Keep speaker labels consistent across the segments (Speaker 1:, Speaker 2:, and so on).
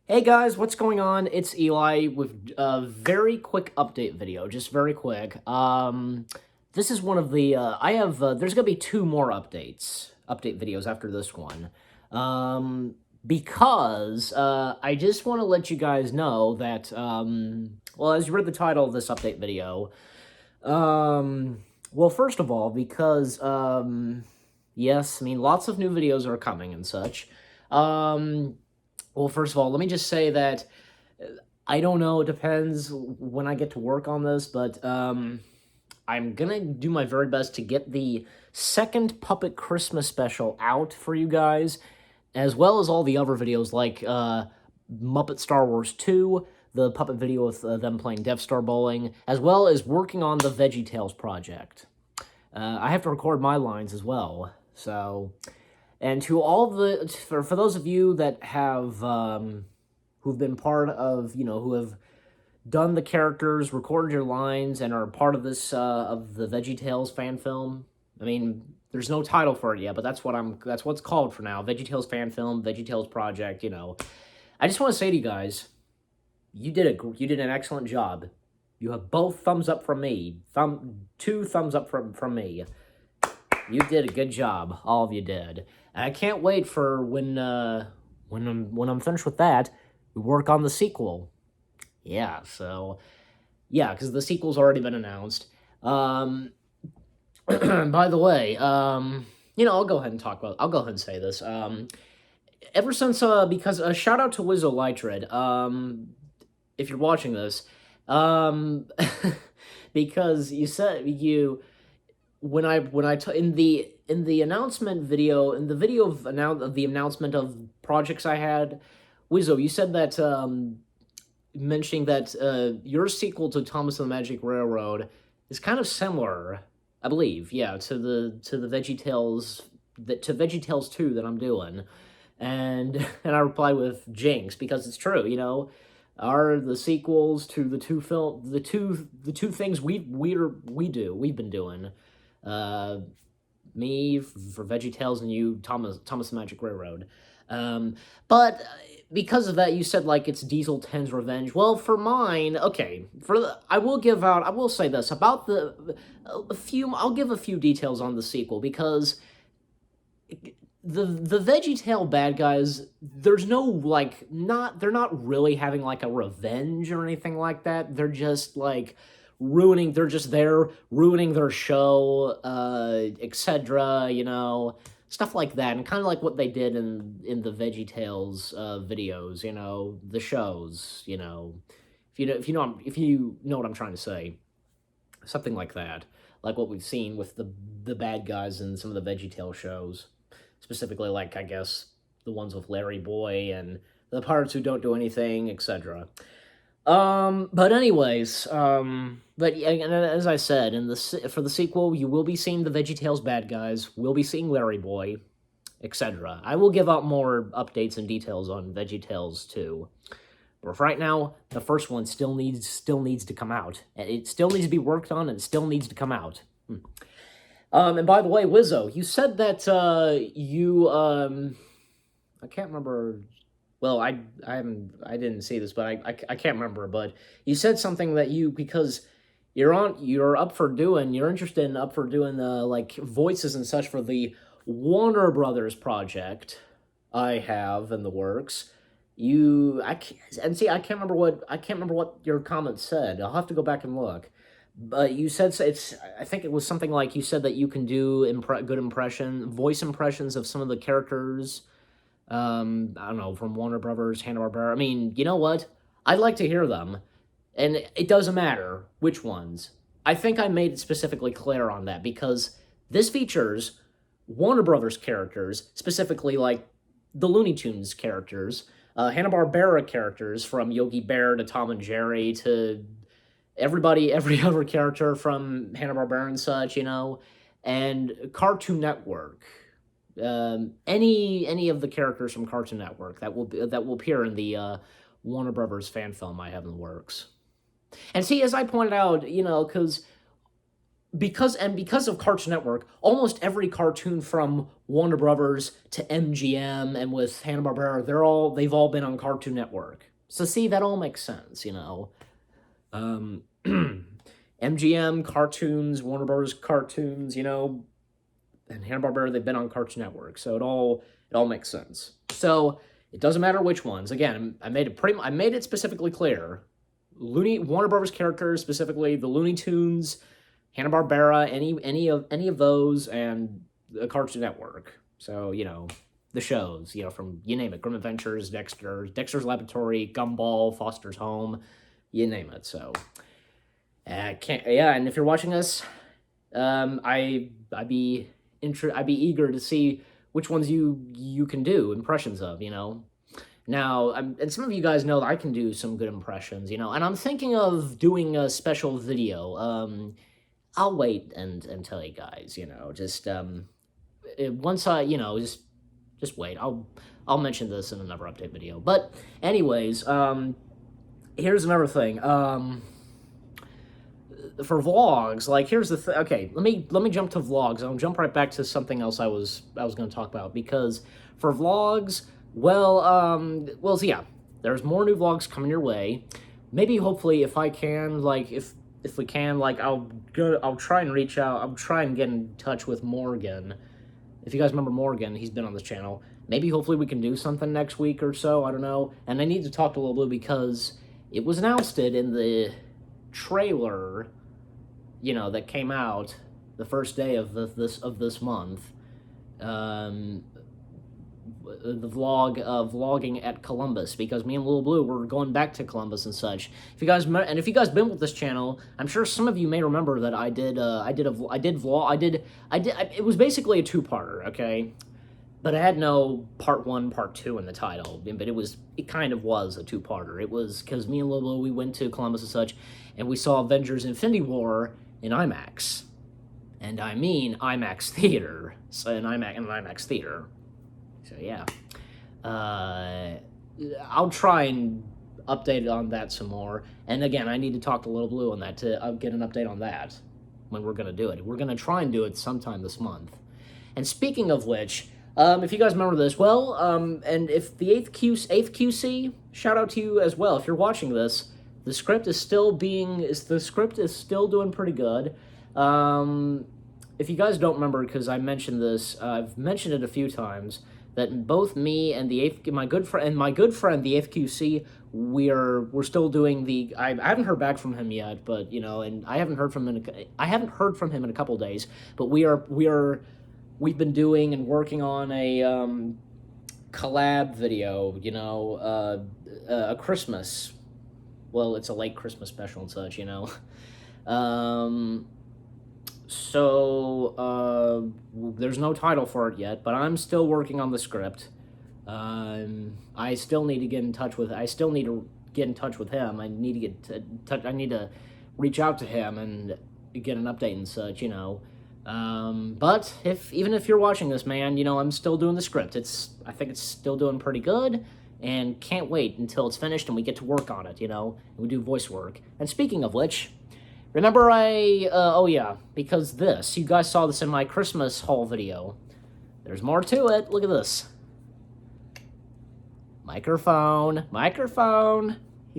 Speaker 1: Hey guys, what's going on? It's Eli with a very quick update video, just very quick. This is one of the, there's gonna be two more update videos after this one. Because, I just want to let you guys know that, well, as you read the title of this update video, well, first of all, because, yes, I mean, lots of new videos are coming and such. Well, first of all, let me just say that I don't know. It depends when I get to work on this, but I'm gonna do my very best to get the second Puppet Christmas special out for you guys, as well as all the other videos like Muppet Star Wars 2, the puppet video with them playing Death Star Bowling, as well as working on the VeggieTales project. I have to record my lines as well, so... And to all the for those of you that have who've been part of who have done the characters, recorded your lines, and are part of this of the VeggieTales fan film. I mean, there's no title for it yet, but that's what's called for now. VeggieTales fan film, VeggieTales project. I just want to say to you guys, you did an excellent job. You have both thumbs up from me. Two thumbs up from me. You did a good job. All of you did. And I can't wait for when I'm finished with that, we work on the sequel. Yeah, so yeah, because the sequel's already been announced. By the way, I'll go ahead and I'll go ahead and say this. Ever since because shout out to Wizzo Lightred. If you're watching this, because you said you in the announcement video, in the video of the announcement of projects I had, Wizzo, you said that mentioning that your sequel to Thomas and the Magic Railroad is kind of similar, I believe, yeah, to the VeggieTales to VeggieTales 2 that I'm doing. And and I replied with Jinx because it's true, are the sequels to the two things we've been doing. Me for VeggieTales and you Thomas the Magic Railroad. But because of that, you said like it's Diesel 10's revenge. Well, for mine, okay, I will say this about I'll give a few details on the sequel because the VeggieTale bad guys, there's no they're not really having like a revenge or anything like that. They're just like they're just there ruining their show, etc. Stuff like that, and kind of like what they did in the VeggieTales videos. The shows. If you know what I'm trying to say, something like that, like what we've seen with the bad guys in some of the VeggieTale shows, specifically like I guess the ones with Larry Boy and the pirates who don't do anything, etc. But anyways, but as I said, for the sequel, you will be seeing the VeggieTales bad guys, we'll be seeing Larry Boy, etc. I will give out more updates and details on VeggieTales too. But right now, the first one still needs to come out. It still needs to be worked on, and it still needs to come out. And by the way, Wizzo, you said that I can't remember. Well, I didn't see this, but I can't remember. But you said something that because you're up for doing, you're interested in up for doing like voices and such for the Warner Brothers project I have in the works. I can't remember what your comment said. I'll have to go back and look. But you said I think it was something like you said that you can do good voice impressions of some of the characters. I don't know, from Warner Brothers, Hanna-Barbera. I mean, you know what? I'd like to hear them. And it doesn't matter which ones. I think I made it specifically clear on that because this features Warner Brothers characters, specifically like the Looney Tunes characters, Hanna-Barbera characters from Yogi Bear to Tom and Jerry to every other character from Hanna-Barbera and such, and Cartoon Network. Any of the characters from Cartoon Network that will appear in the Warner Brothers fan film I have in the works. And see, as I pointed out, because because of Cartoon Network, almost every cartoon from Warner Brothers to MGM and with Hanna-Barbera, they've all been on Cartoon Network. So see, that all makes sense, you know. MGM cartoons, Warner Brothers cartoons, you know, and Hanna-Barbera, they've been on Cartoon Network, so it all makes sense. So it doesn't matter which ones. Again, I made it specifically clear. Warner Brothers characters, specifically the Looney Tunes, Hanna-Barbera, any of those, and the Cartoon Network. So, you know, the shows, you know, from, you name it, Grim Adventures, Dexter's Laboratory, Gumball, Foster's Home, you name it. So, and if you're watching this, I'd be eager to see which ones you can do impressions of, you know. Now, and some of you guys know that I can do some good impressions, you know, and I'm thinking of doing a special video. I'll wait and tell you guys, you know, just once I, you know, just wait. I'll mention this in another update video. But anyways, here's another thing. For vlogs, like, here's the okay, let me jump to vlogs. I'll jump right back to something else I was going to talk about, because for vlogs, well, so yeah, there's more new vlogs coming your way. Maybe, hopefully, if I can, like, if we can, like, I'll try and reach out. I'll try and get in touch with Morgan. If you guys remember Morgan, he's been on this channel. Maybe, hopefully, we can do something next week or so. I don't know. And I need to talk to Lil Blue because it was announced in the trailer, you know, that came out the first day of this month. The vlogging at Columbus, because me and Lil Blue were going back to Columbus and such. If you guys been with this channel, I'm sure some of you may remember that it was basically a two-parter, okay? But it had no part 1, part 2 in the title, but it kind of was a two-parter. It was because me and Lil Blue, we went to Columbus and such, and we saw Avengers Infinity War in IMAX. And I mean IMAX theater. So an IMAX theater. So yeah, I'll try and update on that some more. And again, I need to talk to Lil Blue on that to get an update on that when we're gonna do it. We're gonna try and do it sometime this month. And speaking of which, if you guys remember this, well, and if the 8th QC, shout out to you as well. If you're watching this, the script is still doing pretty good. If you guys don't remember, because I mentioned this, I've mentioned it a few times, that both me and my good friend, the 8th QC, we're still doing the. I haven't heard back from him yet, but, you know, and I haven't heard from him in a couple days. But we've been doing and working on a collab video, you know, a Christmas. Well, it's a late Christmas special and such, you know. So, there's no title for it yet, but I'm still working on the script. I still need to get in touch with him. I need to reach out to him and get an update and such, you know. But even if you're watching this, man, you know, I'm still doing the script. I think it's still doing pretty good, and can't wait until it's finished and we get to work on it, you know, and we do voice work. And speaking of which, remember oh yeah, because you guys saw this in my Christmas haul video. There's more to it. Look at this. Microphone.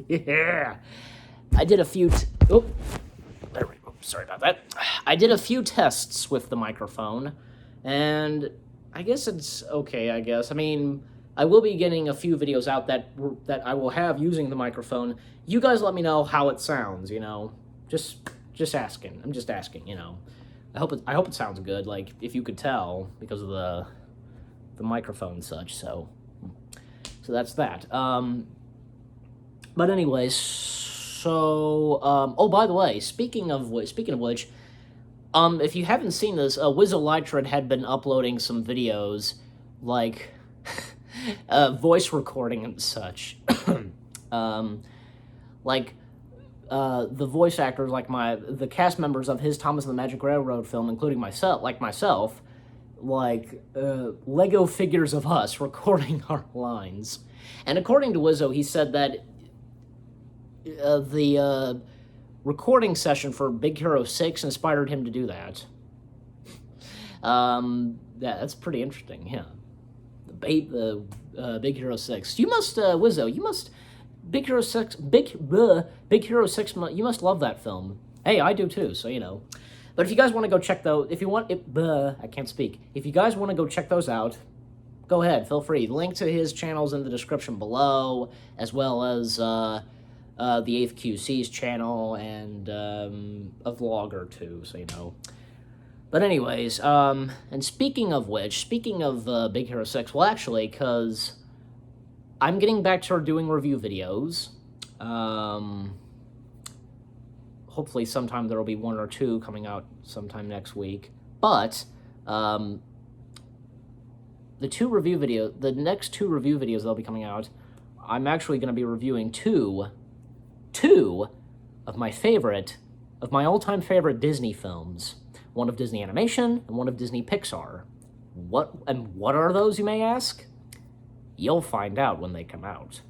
Speaker 1: Yeah. I did a few, there we go. Sorry about that. I did a few tests with the microphone, and I guess it's okay, I guess. I mean, I will be getting a few videos out that I will have using the microphone. You guys let me know how it sounds, you know. Just asking. I'm just asking, you know. I hope it sounds good, like, if you could tell, because of the microphone and such, so that's that. But anyways, so, oh, by the way, speaking of which, if you haven't seen this, Wizolitred had been uploading some videos, like, voice recording and such. Like, the voice actors, like the cast members of his Thomas and the Magic Railroad film, including myself, Lego figures of us recording our lines. And according to Wizzo, he said that recording session for Big Hero 6 inspired him to do that. Yeah, that's pretty interesting, yeah. The Big Hero 6. You must, Wizzo, you must... Big Hero 6, Big Hero 6, you must love that film. Hey, I do too, so you know. But if you guys want to go check those, if you want, I can't speak. If you guys want to go check those out, go ahead, feel free. Link to his channel's in the description below, as well as the 8th QC's channel and a vlog or two, so you know. But anyways, and speaking of which, speaking of Big Hero 6, well actually, because I'm getting back to doing review videos. Hopefully sometime there will be 1 or 2 coming out sometime next week. But the next 2 review videos that'll be coming out, I'm actually going to be reviewing two of my all-time favorite Disney films. One of Disney Animation and one of Disney Pixar. What are those, you may ask? You'll find out when they come out.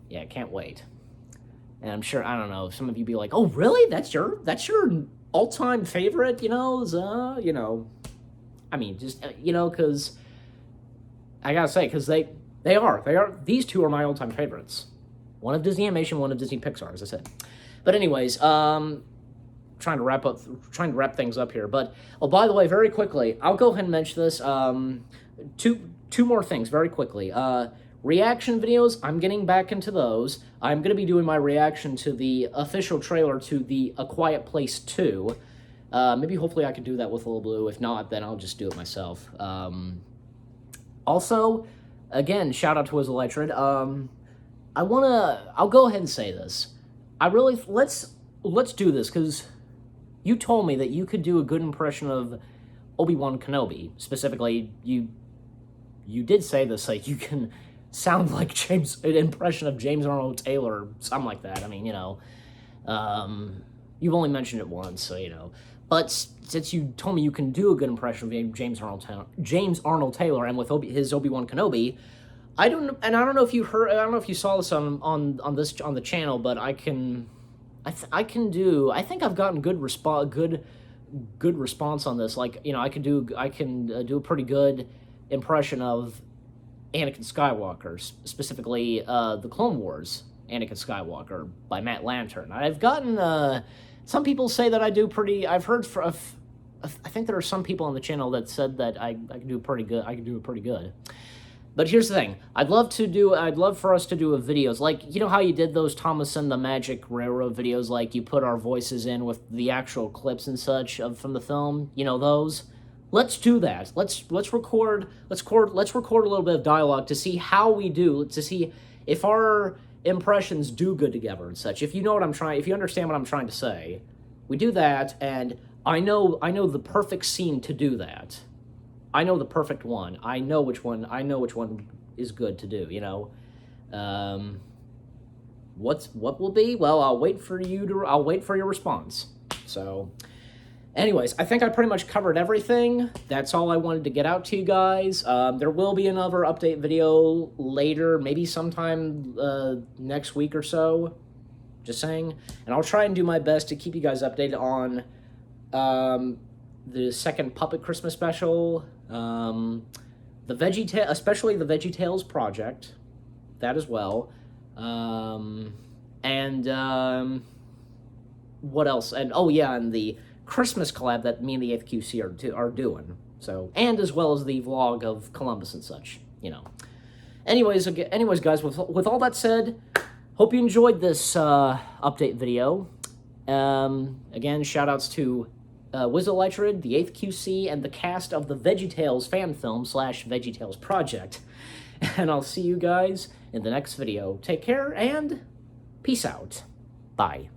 Speaker 1: Yeah, can't wait. And I'm sure, I don't know, some of you be like, oh, really? That's your all-time favorite, you know, I mean, just, you know, because, I gotta say, because they are, these 2 are my all-time favorites. One of Disney Animation, one of Disney Pixar, as I said. But anyways, trying to wrap things up here. But, oh, by the way, very quickly, I'll go ahead and mention this, two more things very quickly. Reaction videos, I'm getting back into those. I'm going to be doing my reaction to the official trailer to the A Quiet Place 2. Maybe hopefully I can do that with Little Blue. If not, then I'll just do it myself. Also, again, shout out to Wizzleitred. I'll go ahead and say this. Let's do this, because you told me that you could do a good impression of Obi-Wan Kenobi. Specifically, you did say this, like, you can sound like an impression of James Arnold Taylor, or something like that. I mean, you know, you've only mentioned it once, so, you know. But since you told me you can do a good impression of James Arnold Taylor, and with his Obi-Wan Kenobi, I don't know if you heard, I don't know if you saw this on the channel, but I think I've gotten good response on this. Like, you know, I can do a pretty good impression of Anakin Skywalker, specifically the Clone Wars Anakin Skywalker by Matt Lantern. I've gotten some people say that I do pretty. I've heard I think there are some people on the channel that said that I can do pretty good. I can do it pretty good. But here's the thing. I'd love for us to do a videos, like, you know how you did those Thomas and the Magic Railroad videos, like you put our voices in with the actual clips and such from the film, you know, those? Let's do that. Let's record a little bit of dialogue to see how we do, to see if our impressions do good together and such. If you understand what I'm trying to say, we do that, and I know the perfect scene to do that. I know the perfect one. I know which one is good to do, you know. What will be? Well, I'll wait for your response. So, anyways, I think I pretty much covered everything. That's all I wanted to get out to you guys. There will be another update video later, maybe sometime next week or so. Just saying. And I'll try and do my best to keep you guys updated on the second Puppet Christmas special, especially the VeggieTales project, that as well, and what else? And oh yeah, and the Christmas collab that me and the 8th QC are doing. So, and as well as the vlog of Columbus and such, you know. Anyways, guys, with all that said, hope you enjoyed this update video. Again, shoutouts to Wizzleitred, the 8th QC, and the cast of the VeggieTales fan film / VeggieTales project. And I'll see you guys in the next video. Take care, and peace out. Bye.